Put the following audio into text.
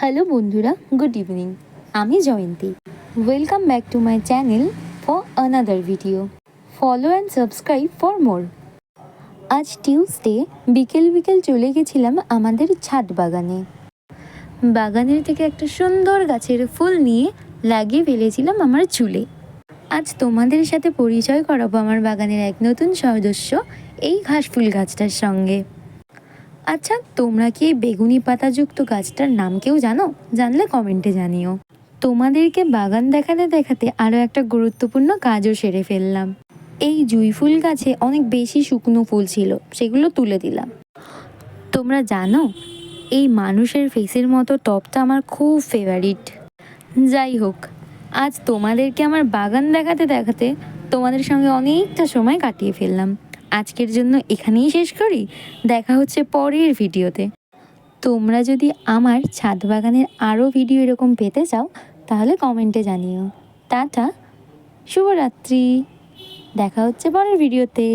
Hello বন্ধুরা, good evening. আমি Jayanti. Welcome back to my channel for another video. Follow and subscribe for more. আজ Tuesday বিকেল বিকেল চলে গেছিলাম আমাদের ছাদ বাগানে। বাগানের থেকে একটা সুন্দর গাছের ফুল নিয়ে লাগিয়ে ফেলেছিলাম আমার চুলে। আজ তোমাদের সাথে পরিচয় করাবো আমার বাগানের এক নতুন সদস্য, এই ঘাসফুল গাছটার সঙ্গে। আচ্ছা, তোমরা কি এই বেগুনি পাতাযুক্ত গাছটার নাম কেউ জানো? জানলে কমেন্টে জানিও। তোমাদেরকে বাগান দেখাতে দেখাতে আরও একটা গুরুত্বপূর্ণ কাজও সেরে ফেললাম। এই জুঁই ফুল গাছে অনেক বেশি শুকনো ফুল ছিল, সেগুলো তুলে দিলাম। তোমরা জানো, এই মানুষের ফেসের মতো টবটা আমার খুব ফেভারিট। যাই হোক, আজ তোমাদেরকে আমার বাগান দেখাতে দেখাতে তোমাদের সঙ্গে অনেকটা সময় কাটিয়ে ফেললাম। আজকের জন্য এখানেই শেষ করি। দেখা হচ্ছে পরের ভিডিওতে। তোমরা যদি আমার ছাদ বাগানের আরও ভিডিও এরকম পেতে চাও তাহলে কমেন্টে জানিও। টাটা, শুভরাত্রি। দেখা হচ্ছে পরের ভিডিওতে।